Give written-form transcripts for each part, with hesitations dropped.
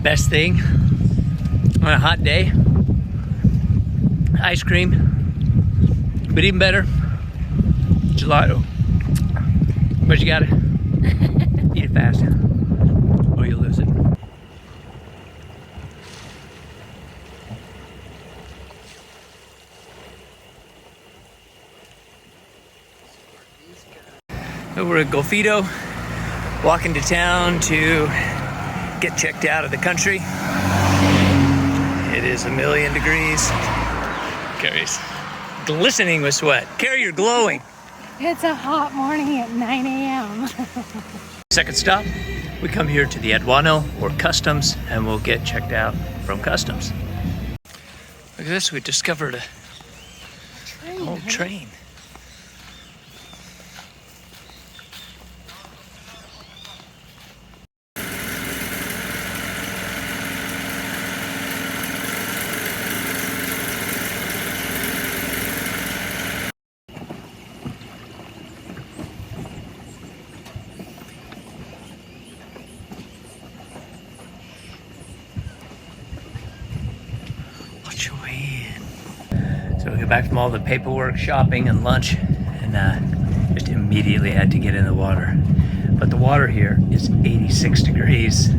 Best thing on a hot day, ice cream, but even better, gelato. But you gotta eat it fast or you'll lose it. So we're at Golfito, walking to town to get checked out of the country. It is 1,000,000 degrees. Carrie's glistening with sweat. Carrie, you're glowing. It's a hot morning at 9 a.m. Second stop, we come here to the aduano or customs and we'll get checked out from customs. Look at this, we discovered a old train. So we got back from all the paperwork, shopping, and lunch, and just immediately had to get in the water. But the water here is 86 degrees,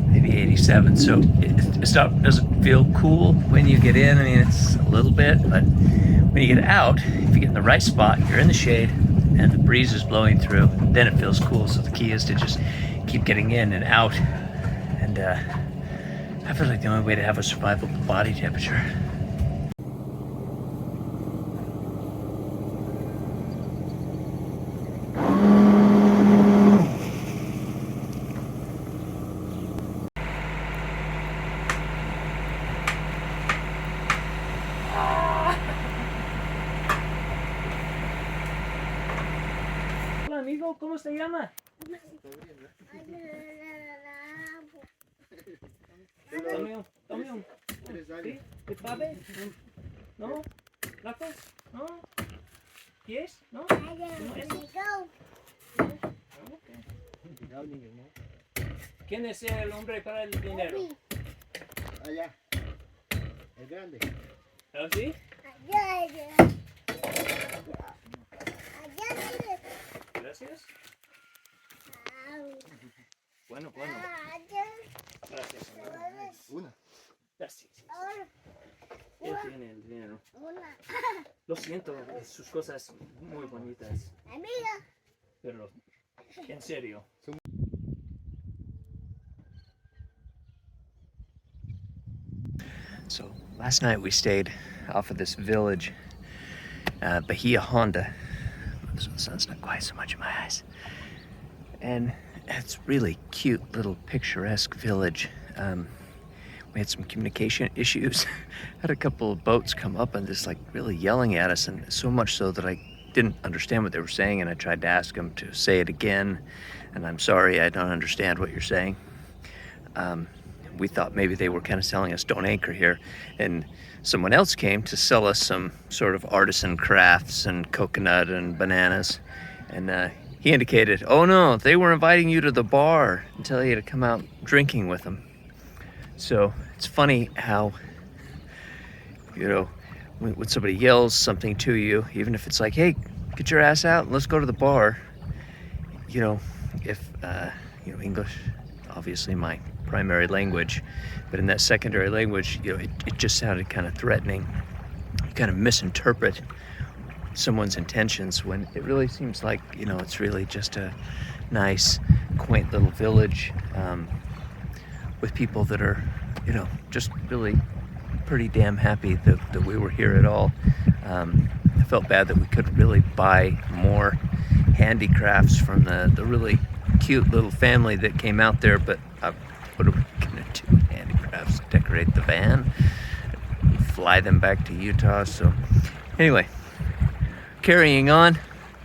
maybe 87, so it doesn't feel cool when you get in. I mean, it's a little bit, but when you get out, if you get in the right spot, you're in the shade, and the breeze is blowing through, then it feels cool. So the key is to just keep getting in and out, and I feel like the only way to have a survivable body temperature. Hola amigo, ¿cómo se llama? Tome un. ¿Sí? ¿De pape? ¿No? ¿Lacos? ¿No? ¿Yes? ¿No? ¿Quién es el hombre para el dinero? Allá. El grande. ¿Ah, sí? Gracias. Bueno. Gracias. Una. Gracias. Él tiene el dinero. Lo siento, sus cosas muy bonitas. Pero, en serio. So, last night we stayed off of this village, Bahia Honda. The sun's not quite so much in my eyes. And it's really cute little picturesque village. We had some communication issues. Had a couple of boats come up and just like really yelling at us, and so much so that I didn't understand what they were saying, and I tried to ask them to say it again, and I'm sorry, I don't understand what you're saying. We thought maybe they were kind of telling us don't anchor here, and someone else came to sell us some sort of artisan crafts and coconut and bananas, and he indicated, oh no, they were inviting you to the bar and tell you to come out drinking with them. So it's funny how, you know, when somebody yells something to you, even if it's like, hey, get your ass out and let's go to the bar, you know, if, English, obviously my primary language, but in that secondary language, you know, it just sounded kind of threatening. You kind of misinterpret someone's intentions when it really seems like, you know, it's really just a nice, quaint little village with people that are, you know, just really pretty damn happy that we were here at all. I felt bad that we couldn't really buy more handicrafts from the really cute little family that came out there, but what are we gonna do? Handicrafts, decorate the van, fly them back to Utah. So anyway, carrying on,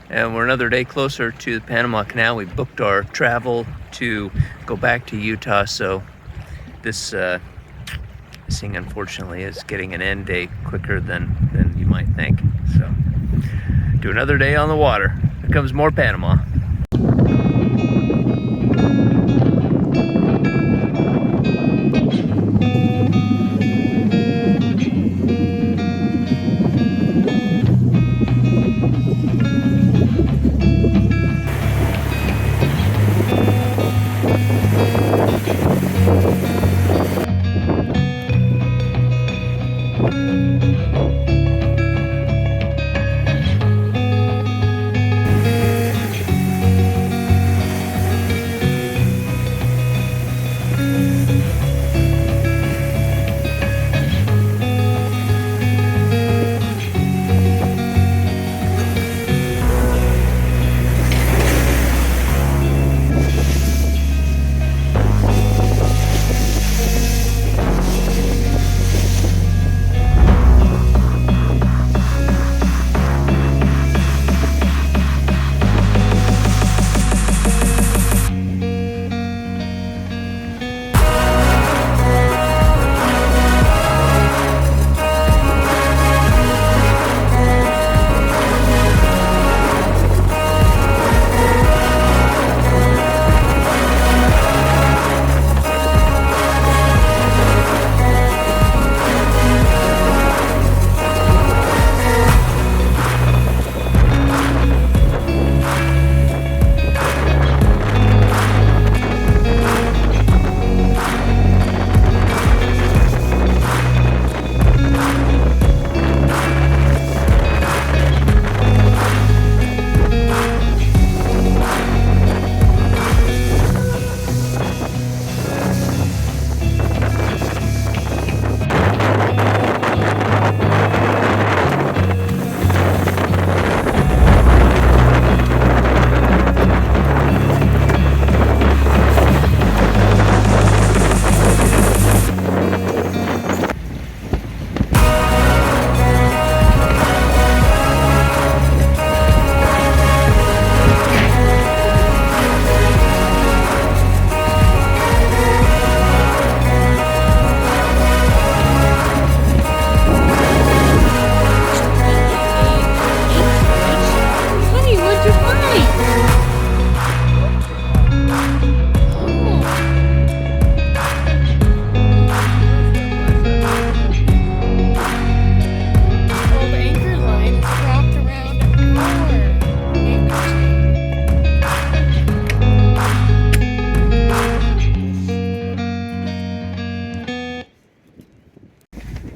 and we're another day closer to the Panama Canal. We booked our travel to go back to Utah, so this thing unfortunately is getting an end date quicker than you might think. So do another day on the water. Here comes more Panama.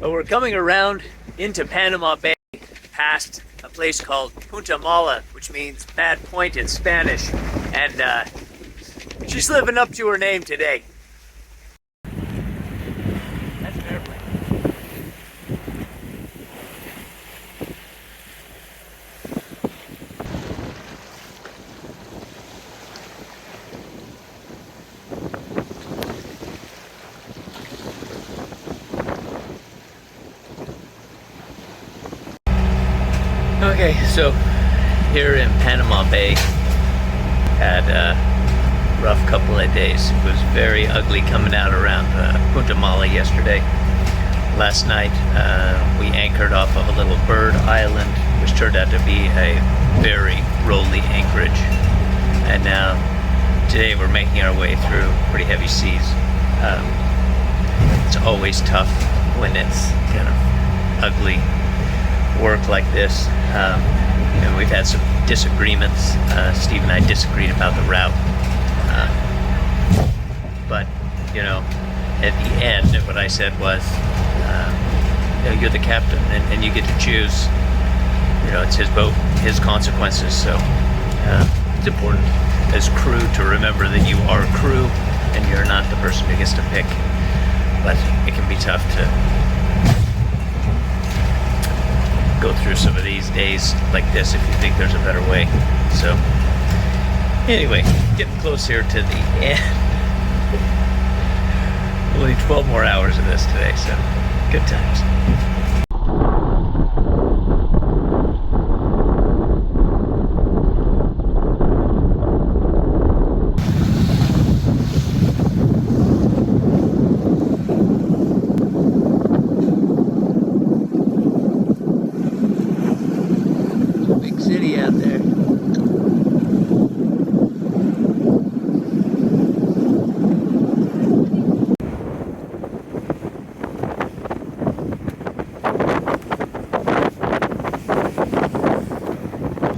Well, we're coming around into Panama Bay past a place called Punta Mala, which means bad point in Spanish. And she's living up to her name today. That's an airplane. Okay, so here in Panama Bay, had a rough couple of days. It was very ugly coming out around Punta Mala yesterday. Last night we anchored off of a little bird island, which turned out to be a very rolly anchorage. And now today we're making our way through pretty heavy seas. It's always tough when it's kind of ugly work like this. And we've had some disagreements. Steve and I disagreed about the route. But, you know, at the end, what I said was, you know, you're the captain and you get to choose. You know, it's his boat, his consequences. So it's important as crew to remember that you are crew and you're not the person who gets to pick. But it can be tough to go through some of these days like this if you think there's a better way. So anyway, getting close here to the end. Only 12 more hours of this today, so good times. City out there.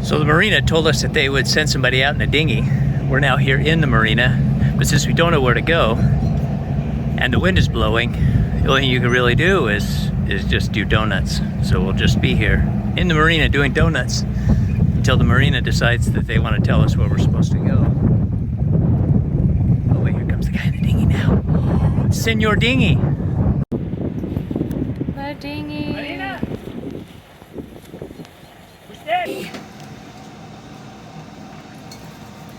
So the marina told us that they would send somebody out in a dinghy. We're now here in the marina, but since we don't know where to go and the wind is blowing, the only thing you can really do is just do donuts. So we'll just be here in the marina doing donuts until the marina decides that they want to tell us where we're supposed to go. Oh wait, here comes the guy in the dinghy now. Senor Dinghy. The dinghy. Marina. Usted.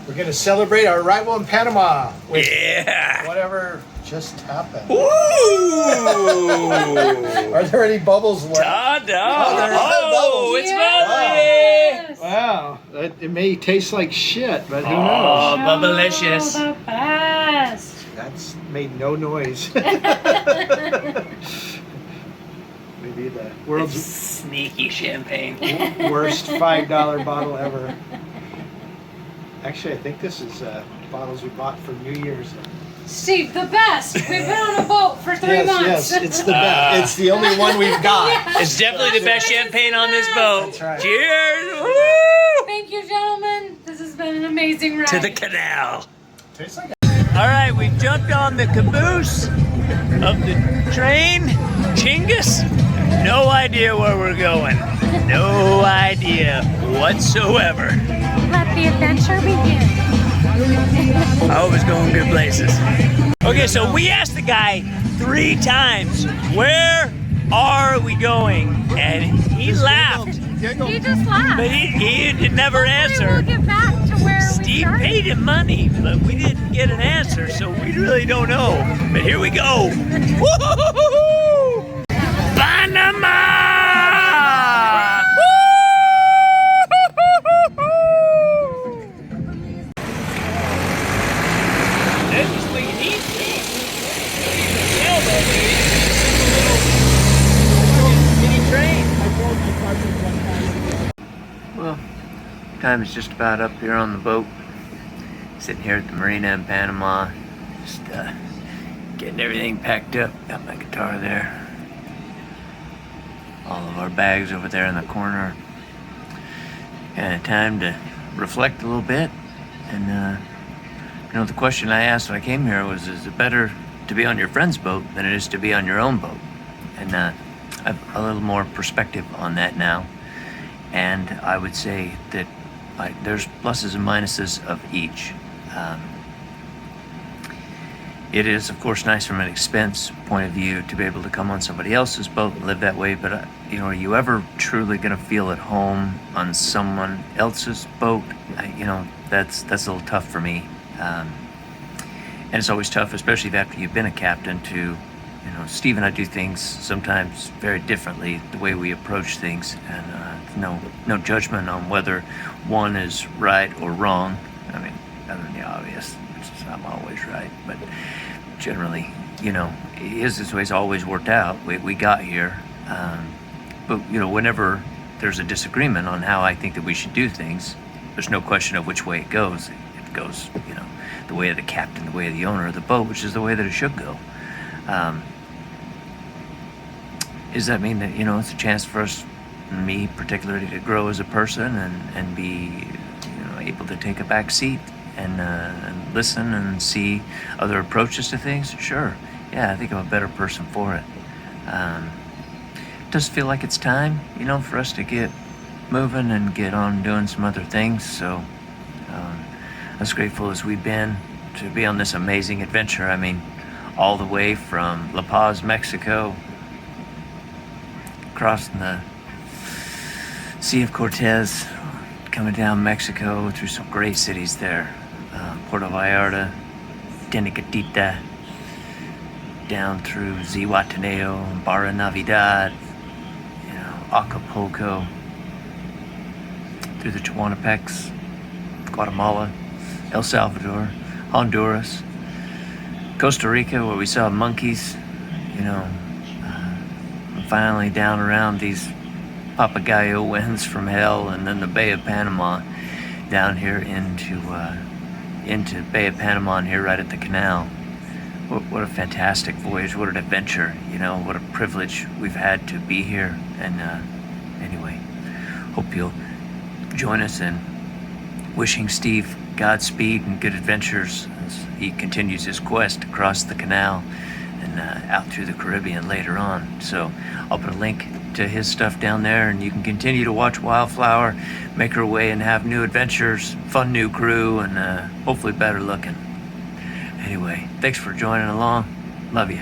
We're gonna celebrate our arrival in Panama with Yeah. whatever just happened. Ooh. Are there any bubbles left? Oh, it's Yes. bubbly. Wow, it may taste like shit, but who Oh, knows? bubblicious. The best. That's made no noise. Maybe the It's world's sneaky champagne. worst $5 bottle ever. Actually, I think this is bottles we bought for New Year's. Steve, the best. We've been on a boat for 3 months. Yes, it's the best. It's the only one we've got. It's definitely the best champagne on this boat. That's right. Cheers! Woo! Thank you, gentlemen. This has been an amazing ride. To the canal. Tastes like All right, we jumped on the caboose of the train. Chingus. No idea where we're going. No idea whatsoever. Let the adventure begin. Always going good places. Okay, so we asked the guy 3 times, where are we going? And he laughed, He just laughed. but he never We'll answered. get back to where we Steve started. paid him money, but we didn't get an answer, so we really don't know. But here we go. Woo-hoo-hoo-hoo! Panama! That's just what you need. Mini train. Well, time is just about up here on the boat. Sitting here at the marina in Panama, just getting everything packed up. Got my guitar there. All of our bags over there in the corner. Kind of time to reflect a little bit. And, you know, the question I asked when I came here was, is it better to be on your friend's boat than it is to be on your own boat? And I have a little more perspective on that now, and I would say that there's pluses and minuses of each. It is, of course, nice from an expense point of view to be able to come on somebody else's boat and live that way, but are you ever truly going to feel at home on someone else's boat? That's a little tough for me. And it's always tough, especially after you've been a captain, to, Steve and I do things sometimes very differently, the way we approach things, and no judgment on whether one is right or wrong. I mean, other than the obvious, which is I'm always right, but generally, his way's always worked out. We got here, but whenever there's a disagreement on how I think that we should do things, there's no question of which way it goes. It goes, the way of the captain, the way of the owner of the boat, which is the way that it should go. Does that mean that it's a chance for us, me particularly, to grow as a person and be able to take a back seat and listen and see other approaches to things? Sure. Yeah, I think I'm a better person for it. It does feel like it's time, for us to get moving and get on doing some other things. So as grateful as we've been to be on this amazing adventure. I mean, all the way from La Paz, Mexico, crossing the Sea of Cortez, coming down Mexico through some great cities there. Puerto Vallarta, Tenochtitlan, down through Zihuatanejo, Barra Navidad, Acapulco, through the Tehuantepecs, Guatemala, El Salvador, Honduras, Costa Rica, where we saw monkeys, finally down around these Papagayo winds from hell, and then the Bay of Panama, down here into Bay of Panama, and here right at the canal. What a fantastic voyage! What an adventure! What a privilege we've had to be here. And anyway, hope you'll join us in wishing Steve Godspeed and good adventures as he continues his quest across the canal and out through the Caribbean later on. So I'll put a link to his stuff down there, and you can continue to watch Wildflower make her way and have new adventures, fun new crew, and hopefully better looking. Anyway, thanks for joining along. Love you.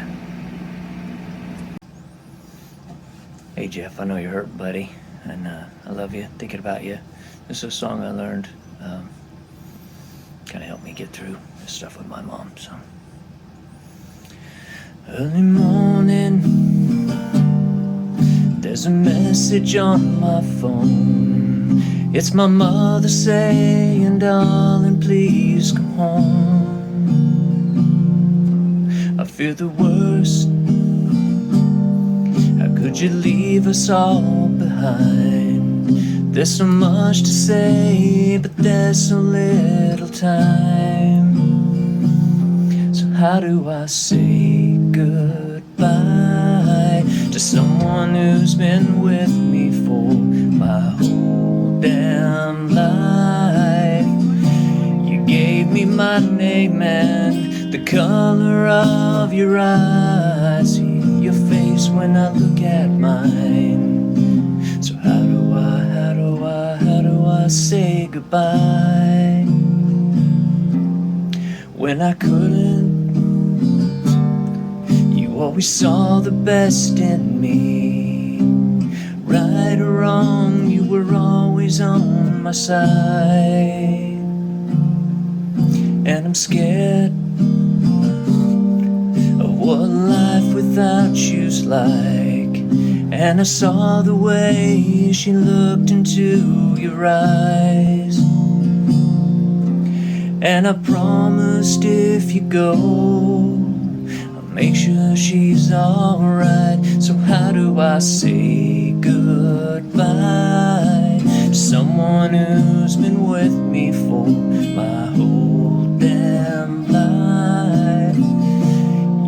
Hey Jeff, I know you're hurt, buddy, and I love you, thinking about you. This is a song I learned, kind of helped me get through this stuff with my mom. So early morning, there's a message on my phone. It's my mother saying, darling, please come home. I fear the worst. How could you leave us all behind? There's so much to say, but there's so little time. So how do I say goodbye to someone who's been with me for my whole damn life? You gave me my name and the color of your eyes, see your face when I look at mine. So how do I say goodbye when I couldn't? You always saw the best in me. Right or wrong, you were always on my side. And I'm scared of what life without you's like. And I saw the way she looked into your eyes. And I promised if you go, I'll make sure she's alright. So how do I say goodbye to someone who's been with me for my whole damn life?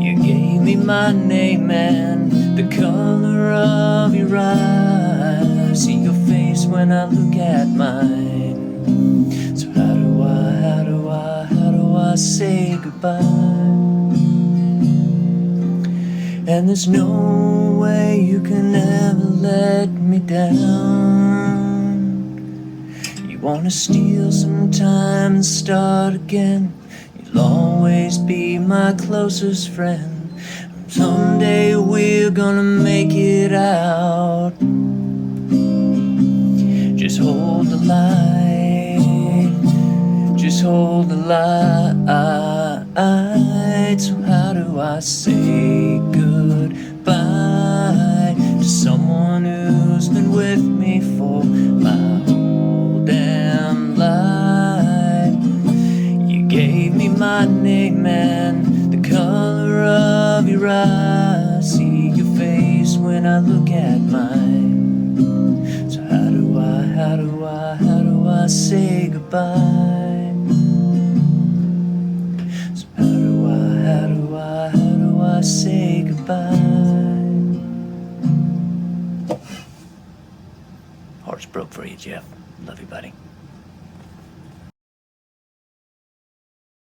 You gave me my name and the color of your eyes, see your face when I look at mine. So how do I say goodbye? and there's no way you can ever let me down. You wanna steal some time and start again. You'll always be my closest friend. Someday we're gonna make it out. Just hold the light, just hold the light. So how do I say goodbye to someone who's been with me for my whole damn life? You gave me my name and the color of your eyes. See your face when I look at mine. So how do I say goodbye? So how do I say goodbye? Heart's broke for you, Jeff. Love you, buddy.